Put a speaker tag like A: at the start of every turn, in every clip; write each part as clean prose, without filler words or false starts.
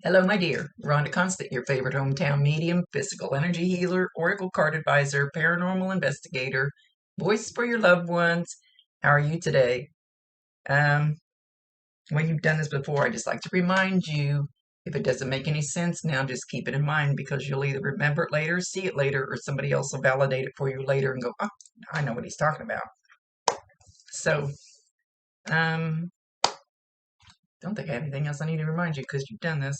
A: Hello, my dear. Rhonda Constant, your favorite hometown medium, physical energy healer, oracle card advisor, paranormal investigator, voice for your loved ones. How are you today? Um, when you've done this before, I just like to remind you if it doesn't make any sense now, just keep it in mind because you'll either remember it later, see it later, or somebody else will validate it for you later and go, oh, I know what he's talking about. So, um, don't think I have anything else I need to remind you because you've done this.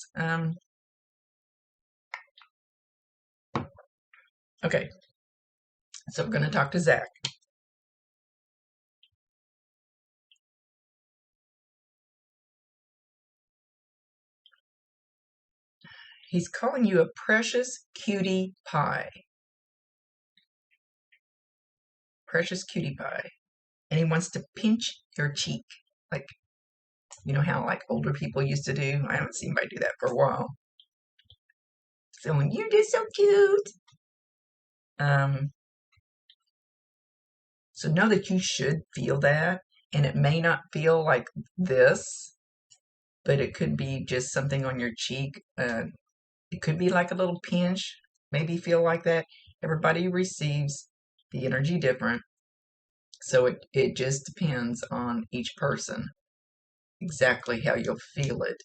A: Okay, so we're going to talk to Zach. He's calling you a precious cutie pie. Precious cutie pie. And he wants to pinch your cheek. Like, you know how like older people used to do? I haven't seen anybody do that for a while. So you're just so cute. Um, so know that you should feel that. And it may not feel like this, but it could be just something on your cheek. It could be like a little pinch, maybe feel like that. Everybody receives the energy different. So it just depends on each person exactly how you'll feel it.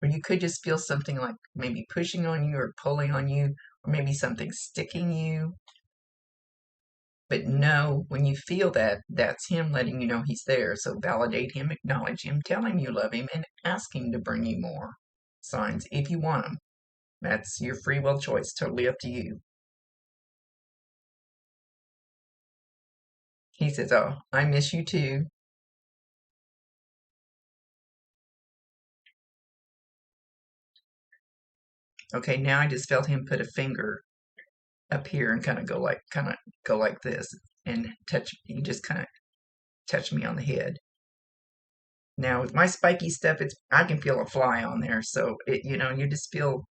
A: Or you could just feel something like maybe pushing on you or pulling on you, or maybe something sticking you. But know when you feel that, that's him letting you know he's there. So validate him, acknowledge him, tell him you love him, and ask him to bring you more signs if you want them. That's your free will choice, totally up to you. He says, oh, I miss you too. Okay, now I just felt him put a finger up here and kind of go like this and touch. He just kind of touched me on the head. Now with my spiky stuff, it's I can feel a fly on there, so you just feel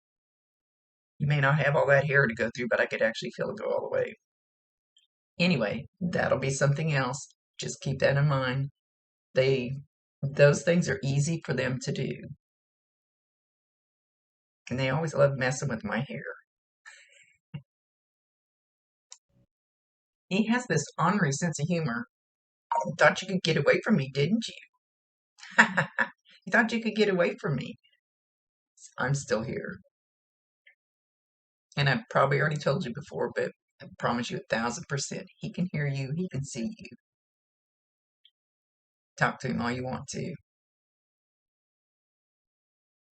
A: you may not have all that hair to go through, but I could actually feel it go all the way. Anyway, that'll be something else. Just keep that in mind. They those things are easy for them to do, and they always love messing with my hair. He has this ornery sense of humor. You thought you could get away from me, didn't you? You thought you could get away from me. I'm still here. And I've probably already told you before, but I promise you 1,000%. He can hear you. He can see you. Talk to him all you want to.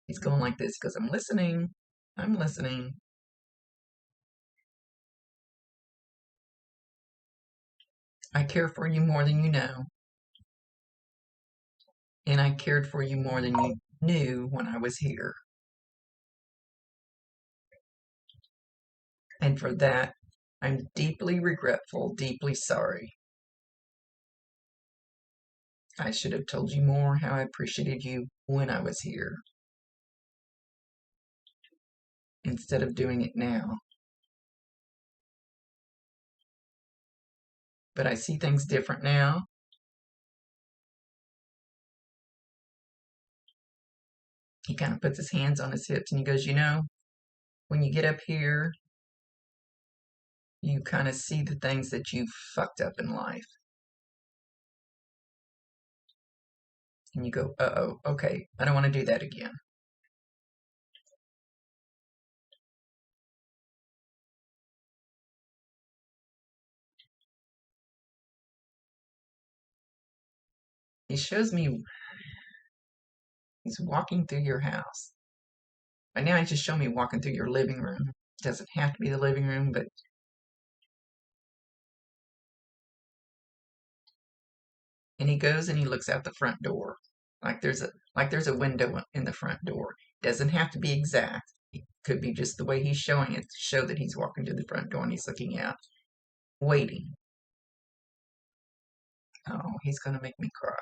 A: He's going like this because I'm listening. I'm listening. I care for you more than you know. And I cared for you more than you knew when I was here. And for that, I'm deeply regretful, deeply sorry. I should have told you more how I appreciated you when I was here instead of doing it now. But I see things different now. He kind of puts his hands on his hips and he goes, when you get up here, you kind of see the things that you've fucked up in life. And you go, uh-oh, okay, I don't want to do that again. He shows me he's walking through your house. Right now, he's just showing me walking through your living room. It doesn't have to be the living room, but and he goes and he looks out the front door. Like there's a window in the front door. Doesn't have to be exact. It could be just the way he's showing it to show that he's walking to the front door and he's looking out, waiting. Oh, he's gonna make me cry.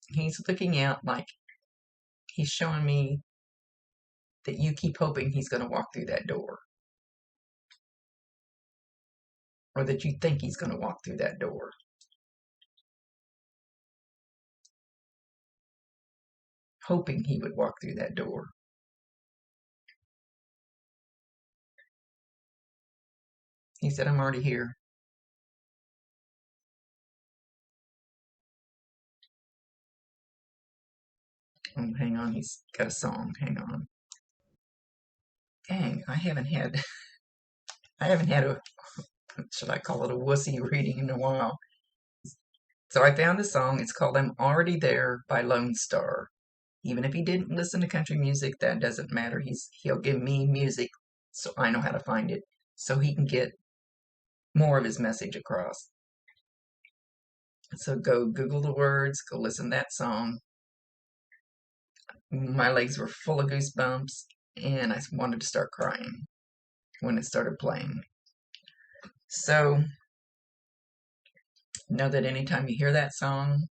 A: He's looking out like he's showing me that you keep hoping he's going to walk through that door, or that you think he's going to walk through that door. hoping he would walk through that door. He said, I'm already here. Oh, hang on, he's got a song. Hang on. Dang, I haven't had a, should I call it a wussy reading in a while. So I found a song. It's called I'm Already There by Lone Star. Even if he didn't listen to country music, that doesn't matter. He'll give me music so I know how to find it, so he can get more of his message across. So go Google the words, go listen to that song. My legs were full of goosebumps, and I wanted to start crying when it started playing. So know that anytime you hear that song,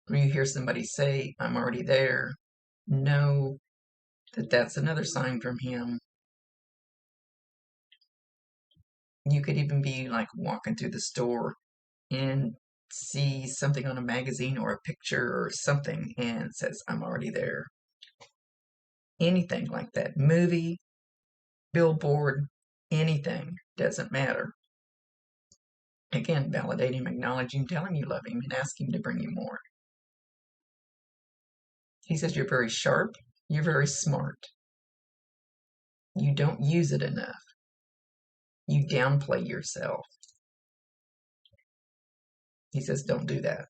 A: or you hear somebody say, I'm already there, know that that's another sign from him. You could even be like walking through the store and see something on a magazine or a picture or something and it says, I'm already there. Anything like that. Movie, billboard, anything. Doesn't matter. Again, validate him, acknowledge him, tell him you love him, and ask him to bring you more. He says you're very sharp, you're very smart. You don't use it enough. You downplay yourself. He says don't do that.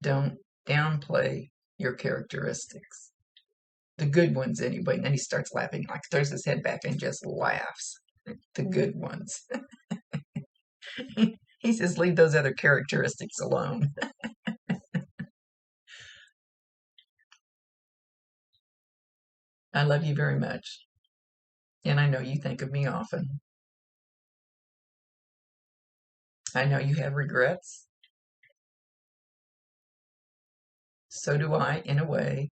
A: Don't downplay your characteristics. The good ones anyway. And then he starts laughing, like throws his head back and just laughs. The good ones. He says leave those other characteristics alone. I love you very much. And I know you think of me often. I know you have regrets. So do I, in a way.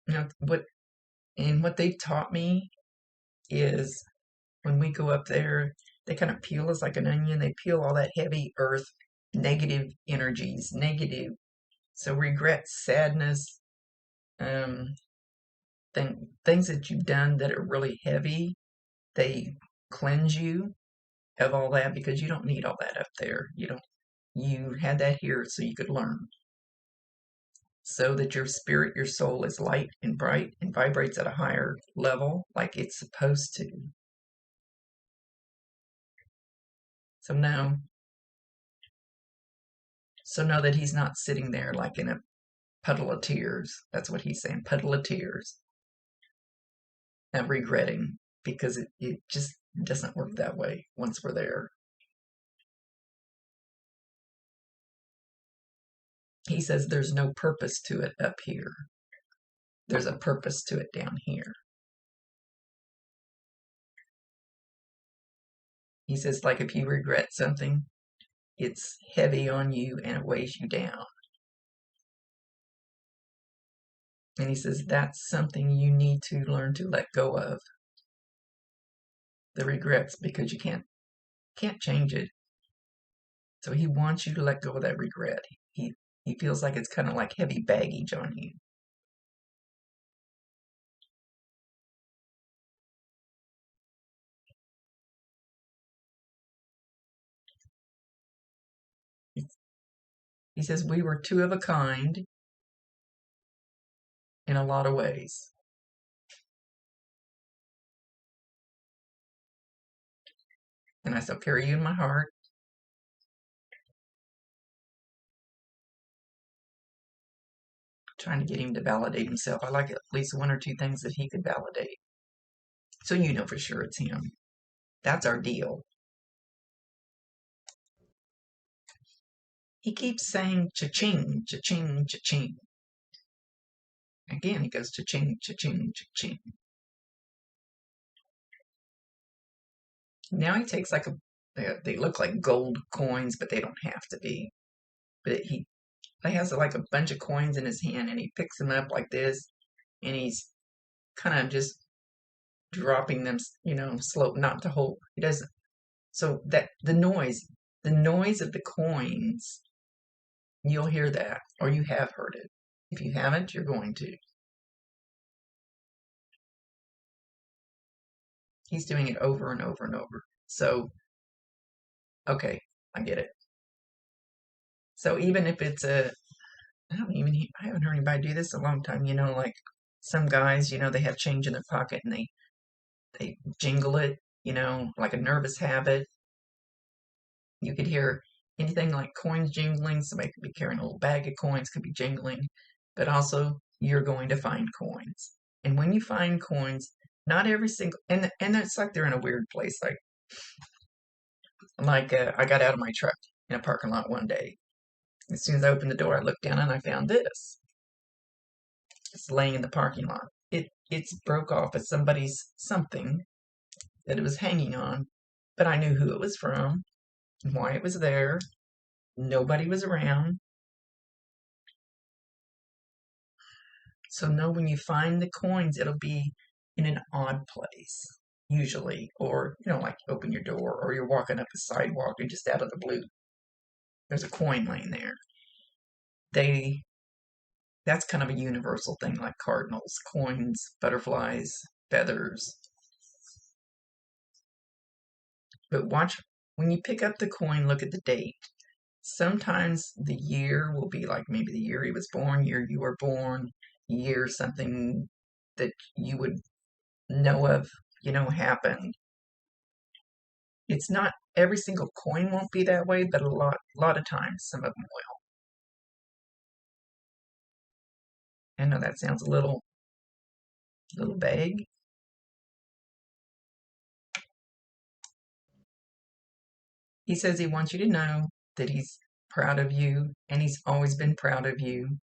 A: You know, what they've taught me is when we go up there, they kind of peel us like an onion. They peel all that heavy earth, negative energies, negative. So regret, sadness, um, things that you've done that are really heavy, they cleanse you of all that because you don't need all that up there. You had that here so you could learn. So that your spirit, your soul is light and bright and vibrates at a higher level like it's supposed to. So now, know that he's not sitting there like in a puddle of tears. That's what he's saying, puddle of tears. And regretting because it just doesn't work that way once we're there. He says there's no purpose to it up here. There's a purpose to it down here. He says, like if you regret something, it's heavy on you and it weighs you down. And he says that's something you need to learn to let go of. The regrets, because you can't change it. So he wants you to let go of that regret. He feels like it's kind of like heavy baggage on you. He says we were two of a kind in a lot of ways. And I still carry you in my heart. Trying to get him to validate himself. I like at least one or two things that he could validate. So you know for sure it's him. That's our deal. He keeps saying cha-ching, cha-ching, cha-ching. Again, he goes cha-ching, cha-ching, cha-ching. Now he takes like they look like gold coins, but they don't have to be. But he has like a bunch of coins in his hand and he picks them up like this and he's kind of just dropping them, slow, not to hold. He doesn't, So that the noise of the coins, you'll hear that, or you have heard it. If you haven't, you're going to. He's doing it over and over and over. So, okay, I get it. So even if it's I haven't heard anybody do this in a long time. Like some guys, they have change in their pocket and they jingle it, like a nervous habit. You could hear anything like coins jingling. Somebody could be carrying a little bag of coins, could be jingling, but also you're going to find coins. And when you find coins, not every single, and it's like they're in a weird place. Like I got out of my truck in a parking lot one day. As soon as I opened the door, I looked down and I found this. It's laying in the parking lot. It's broke off of somebody's something that it was hanging on, but I knew who it was from and why it was there. Nobody was around. So know when you find the coins, it'll be in an odd place, usually. Or, like you open your door or you're walking up the sidewalk and just out of the blue, there's a coin laying there. That's kind of a universal thing, like cardinals, coins, butterflies, feathers. But watch, when you pick up the coin, look at the date. Sometimes the year will be like maybe the year he was born, year you were born, year something that you would know of, happened. It's not every single coin won't be that way, but a lot of times some of them will. I know that sounds a little vague. He says he wants you to know that he's proud of you and he's always been proud of you.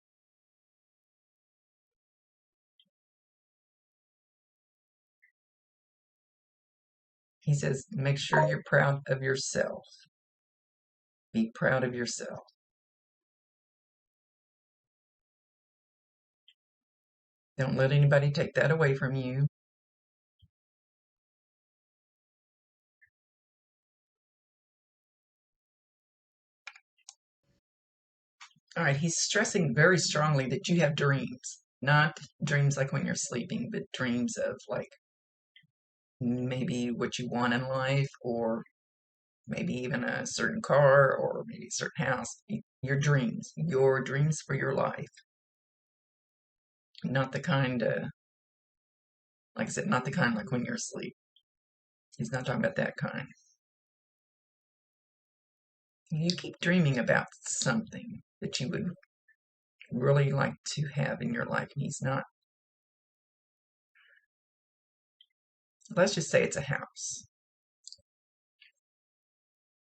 A: He says, make sure you're proud of yourself. Be proud of yourself. Don't let anybody take that away from you. All right, he's stressing very strongly that you have dreams. Not dreams like when you're sleeping, but dreams of like maybe what you want in life, or maybe even a certain car, or maybe a certain house. Your dreams for your life. Not the kind, like I said, not the kind like when you're asleep. He's not talking about that kind. You keep dreaming about something that you would really like to have in your life, and he's not. Let's just say it's a house.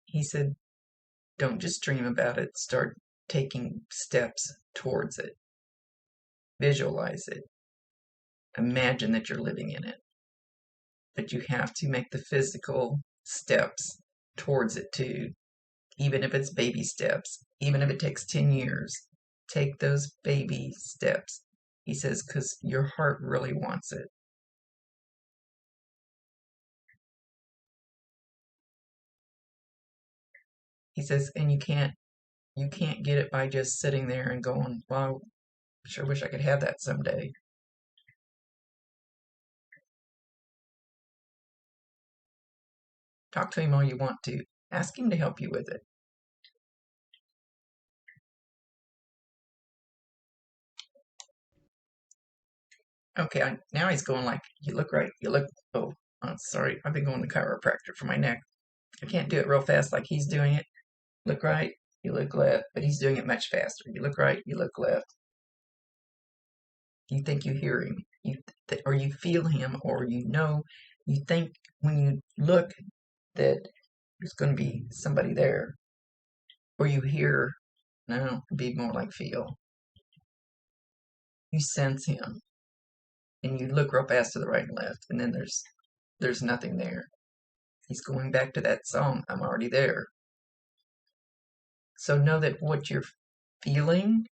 A: He said, don't just dream about it, start taking steps towards it. Visualize it. Imagine that you're living in it. But you have to make the physical steps towards it too, even if it's baby steps, even if it takes 10 years. Take those baby steps. He says, because your heart really wants it. He says, and you can't get it by just sitting there and going, well, I sure wish I could have that someday. Talk to him all you want to. Ask him to help you with it. Okay, now he's going like, you look right, oh, sorry, I've been going to chiropractor for my neck. I can't do it real fast like he's doing it. Look right, you look left, but he's doing it much faster. You look right, you look left. You think you hear him, or you feel him, or you think when you look that there's going to be somebody there, or you hear, no, it'd be more like feel. You sense him, and you look real fast to the right and left, and then there's nothing there. He's going back to that song, I'm already there. So know that what you're feeling,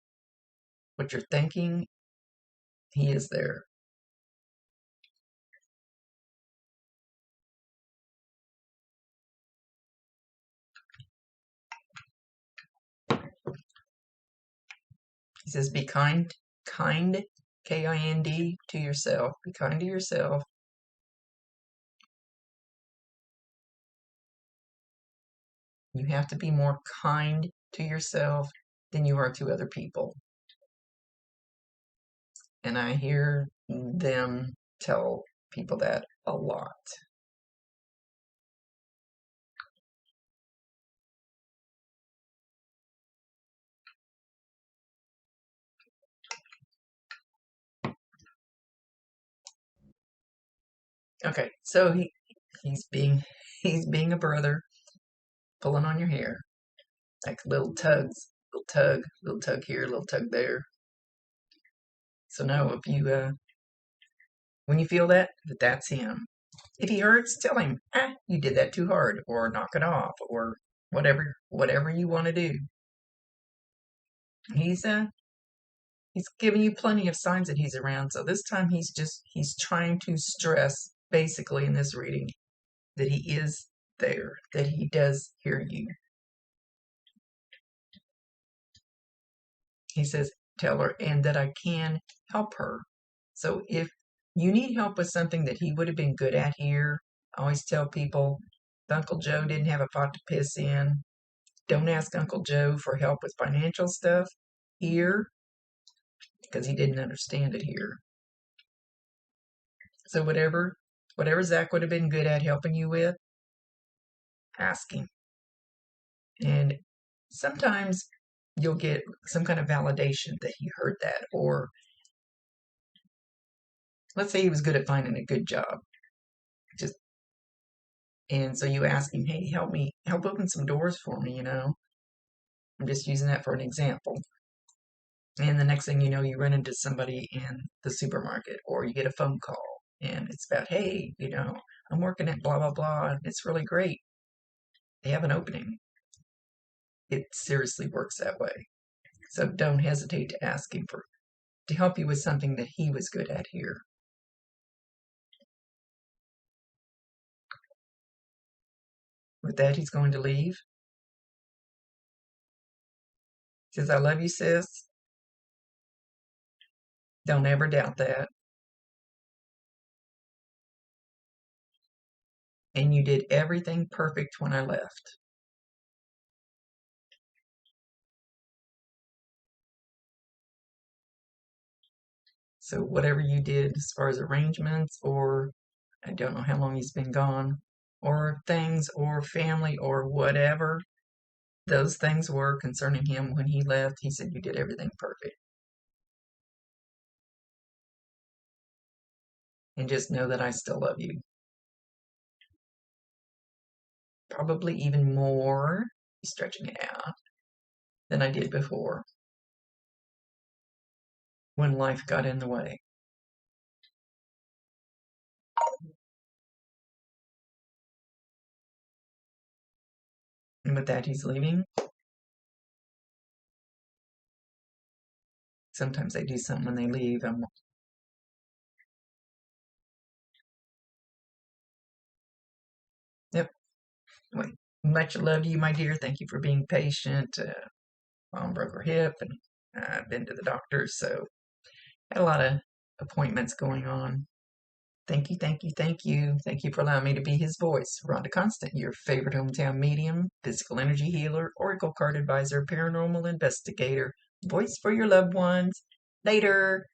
A: what you're thinking, he is there. He says, be kind, Kind, to yourself. Be kind to yourself. You have to be more kind to yourself than you are to other people. And I hear them tell people that a lot. Okay, so he's being he's being a brother, pulling on your hair, like little tugs, little tug here, little tug there. So no, if you when you feel that, that's him. If he hurts, tell him, you did that too hard, or knock it off, or whatever you want to do. He's he's giving you plenty of signs that he's around. So this time he's trying to stress basically in this reading that he is there, that he does hear you. He says, tell her, and that I can help her. So if you need help with something that he would have been good at here, I always tell people, if Uncle Joe didn't have a pot to piss in, don't ask Uncle Joe for help with financial stuff here, because he didn't understand it here. So whatever Zach would have been good at helping you with, ask him. And sometimes you'll get some kind of validation that he heard that, or let's say he was good at finding a good job. And so you ask him, hey, help open some doors for me, I'm just using that for an example. And the next thing you know, you run into somebody in the supermarket, or you get a phone call and it's about, hey, I'm working at blah, blah, blah, and it's really great. They have an opening. It seriously works that way. So don't hesitate to ask him to help you with something that he was good at here. With that, he's going to leave. He says, I love you, sis. Don't ever doubt that. And you did everything perfect when I left. So whatever you did as far as arrangements, or I don't know how long he's been gone, or things, or family, or whatever those things were concerning him when he left, he said you did everything perfect. And just know that I still love you. Probably even more, stretching it out, than I did before when life got in the way. And with that, he's leaving. Sometimes they do something when they leave. Yep. Anyway, much love to you, my dear. Thank you for being patient. Mom broke her hip, and I've been to the doctor, so had a lot of appointments going on. Thank you, thank you, thank you. Thank you for allowing me to be his voice. Rhonda Constant, your favorite hometown medium, physical energy healer, oracle card advisor, paranormal investigator, voice for your loved ones. Later.